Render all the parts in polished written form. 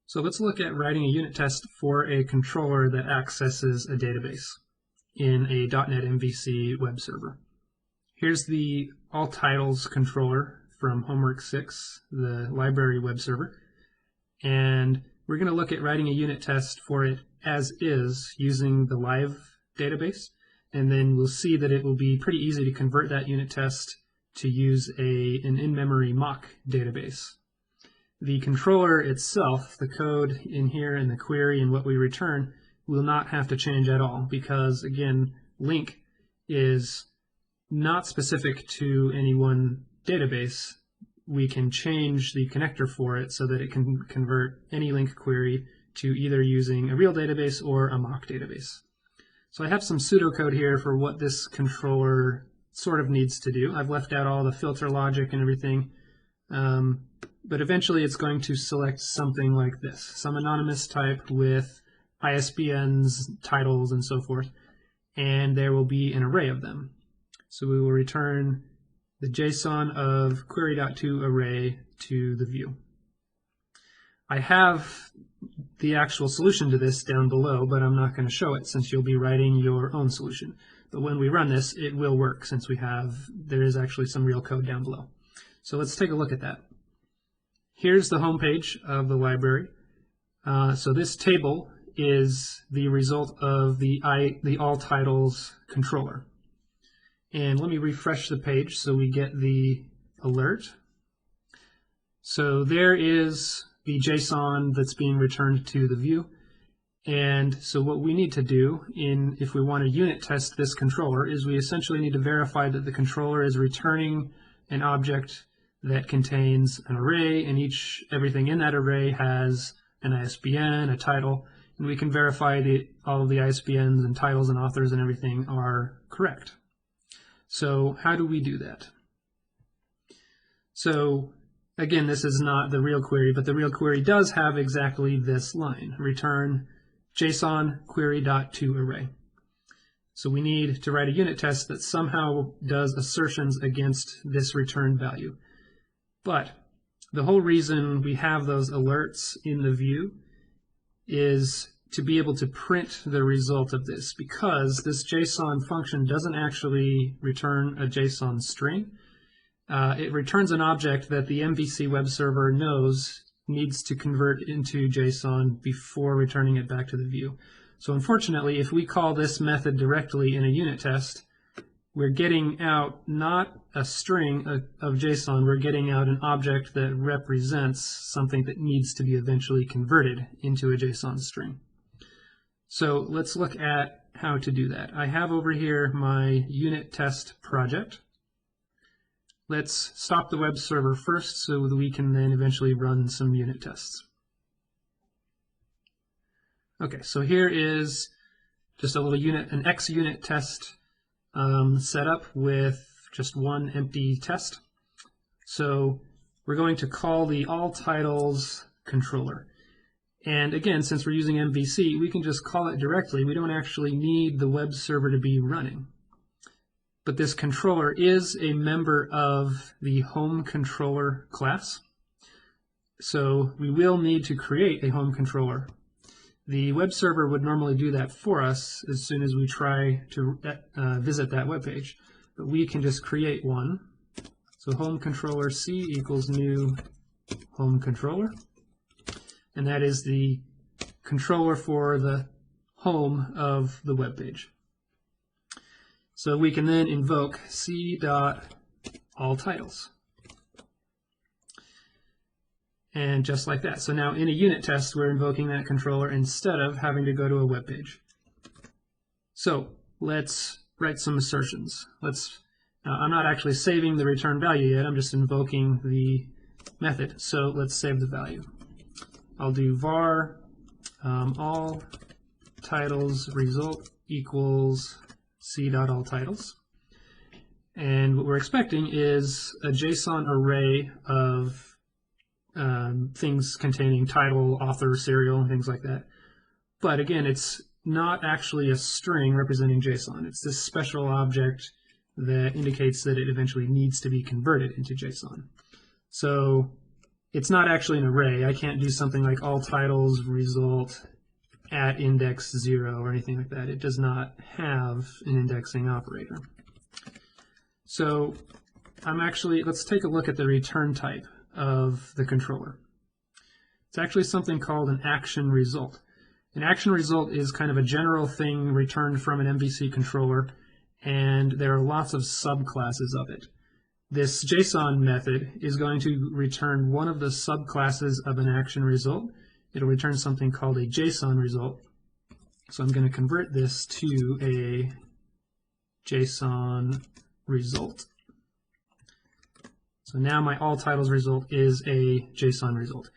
So let's look at writing a unit test for a controller that accesses a database in a .NET MVC web server. Here's the all titles controller from Homework 6, the library web server. And we're going to look at writing a unit test for it as is using the live database. And then we'll see that it will be pretty easy to convert that unit test to use an in-memory mock database. The controller itself, the code in here and the query and what we return, will not have to change at all because, again, link is not specific to any one database. We can change the connector for it so that it can convert any link query to either using a real database or a mock database. So I have some pseudocode here for what this controller sort of needs to do. I've left out all the filter logic and everything. But eventually it's going to select something like this, some anonymous type with ISBNs, titles, and so forth, and there will be an array of them. So we will return the JSON of query.to array to the view. I have the actual solution to this down below, but I'm not going to show it since you'll be writing your own solution. But when we run this, it will work since there is actually some real code down below. So let's take a look at that. Here's the home page of the library. So this table is the result of the all titles controller. And let me refresh the page so we get the alert. So there is the JSON that's being returned to the view. And so what we need to do if we want to unit test this controller is we essentially need to verify that the controller is returning an object that contains an array, and everything in that array has an ISBN, a title, and we can verify that all of the ISBNs and titles and authors and everything are correct. So how do we do that? So again, this is not the real query, but the real query does have exactly this line, return JSON query.toArray. So we need to write a unit test that somehow does assertions against this return value. But the whole reason we have those alerts in the view is to be able to print the result of this, because this JSON function doesn't actually return a JSON string. It returns an object that the MVC web server knows needs to convert into JSON before returning it back to the view. So unfortunately, if we call this method directly in a unit test, we're getting out not a string of JSON, we're getting out an object that represents something that needs to be eventually converted into a JSON string. So let's look at how to do that. I have over here my unit test project. Let's stop the web server first so that we can then eventually run some unit tests. Okay, so here is just a little an X unit test set up with just one empty test. So we're going to call the all titles controller. And again, since we're using MVC, we can just call it directly. We don't actually need the web server to be running. But this controller is a member of the home controller class. So we will need to create a home controller. The web server would normally do that for us as soon as we try to visit that web page. But we can just create one. So home controller C equals new home controller. And that is the controller for the home of the web page. So we can then invoke c.allTitles. And just like that. So now in a unit test, we're invoking that controller instead of having to go to a web page. So let's write some assertions. I'm not actually saving the return value yet. I'm just invoking the method. So let's save the value. I'll do var all titles result equals c.allTitles. And what we're expecting is a JSON array of things containing title, author, serial, and things like that. But again, it's not actually a string representing JSON. It's this special object that indicates that it eventually needs to be converted into JSON. So it's not actually an array. I can't do something like all titles result at index 0 or anything like that. It does not have an indexing operator. So let's take a look at the return type of the controller. It's actually something called an action result. An action result is kind of a general thing returned from an MVC controller, and there are lots of subclasses of it. This JSON method is going to return one of the subclasses of an action result. It'll return something called a JSON result. So I'm going to convert this to a JSON result. So now my all titles result is a JSON result.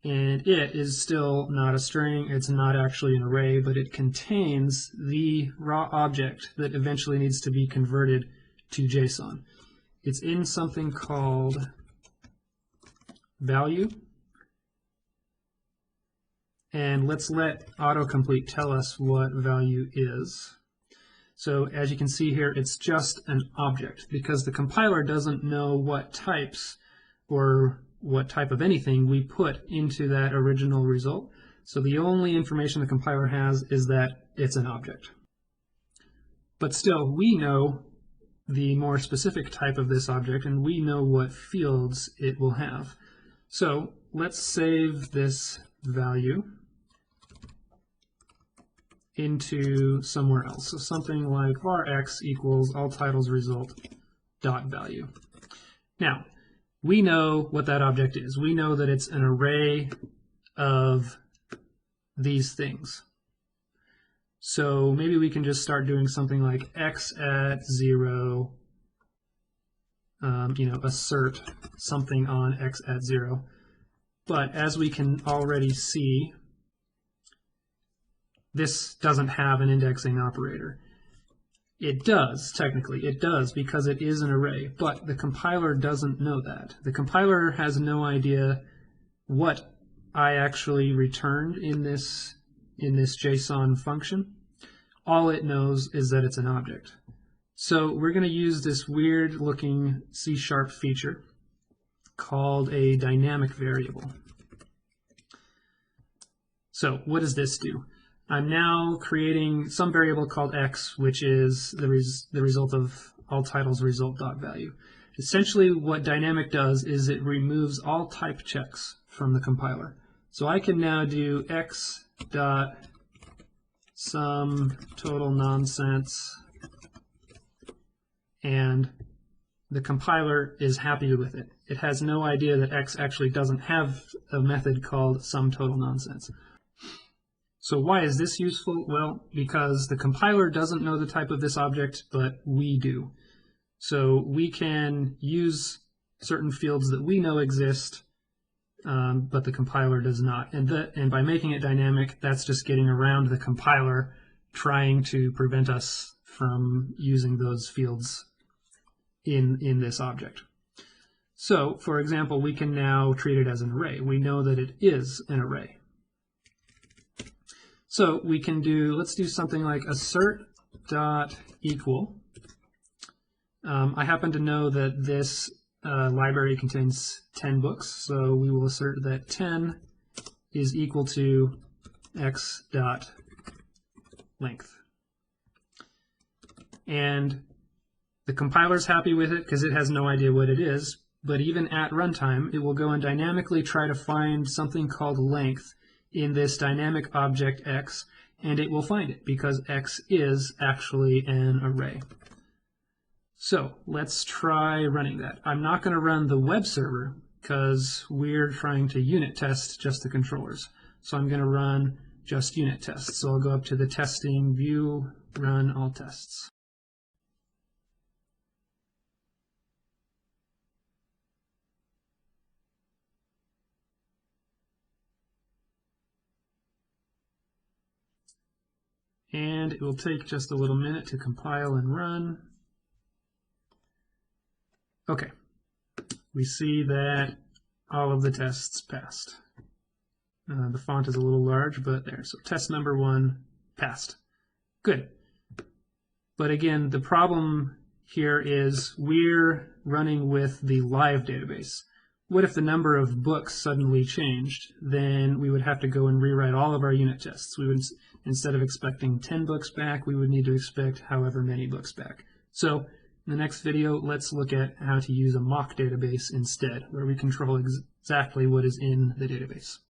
And it is still not a string, it's not actually an array, but it contains the raw object that eventually needs to be converted to JSON. It's in something called value. And let's let autocomplete tell us what value is. So as you can see here, it's just an object because the compiler doesn't know what types or what type of anything we put into that original result. So the only information the compiler has is that it's an object. But still, we know the more specific type of this object, and we know what fields it will have. So let's save this value into somewhere else. So something like varx equals all titles result dot value. Now, we know what that object is. We know that it's an array of these things. So maybe we can just start doing something like x at 0, assert something on x at 0. But as we can already see, this doesn't have an indexing operator. It does, technically. It does because it is an array, but the compiler doesn't know that. The compiler has no idea what I actually returned in this JSON function. All it knows is that it's an object. So we're going to use this weird looking C# feature called a dynamic variable. So what does this do? I'm now creating some variable called x, which is the result of all titles result dot value. Essentially what dynamic does is it removes all type checks from the compiler. So I can now do x dot sum total nonsense, and the compiler is happy with it. It has no idea that x actually doesn't have a method called sum total nonsense. So why is this useful? Well, because the compiler doesn't know the type of this object, but we do. So we can use certain fields that we know exist, but the compiler does not. And by making it dynamic, that's just getting around the compiler trying to prevent us from using those fields in this object. So, for example, we can now treat it as an array. We know that it is an array. So we can let's do something like assert dot equal. I happen to know that this library contains 10 books, so we will assert that 10 is equal to x dot length. And the compiler's happy with it because it has no idea what it is, but even at runtime, it will go and dynamically try to find something called length in this dynamic object x, and it will find it because x is actually an array. So let's try running that. I'm not going to run the web server because we're trying to unit test just the controllers. So I'm going to run just unit tests. So I'll go up to the testing view, run all tests. And it will take just a little minute to compile and run. Okay, we see that all of the tests passed. The font is a little large, but there. So test number 1 passed. Good. But again, the problem here is we're running with the live database. What if the number of books suddenly changed? Then we would have to go and rewrite all of our unit tests. We would, instead of expecting 10 books back, we would need to expect however many books back. So in the next video, let's look at how to use a mock database instead, where we control exactly what is in the database.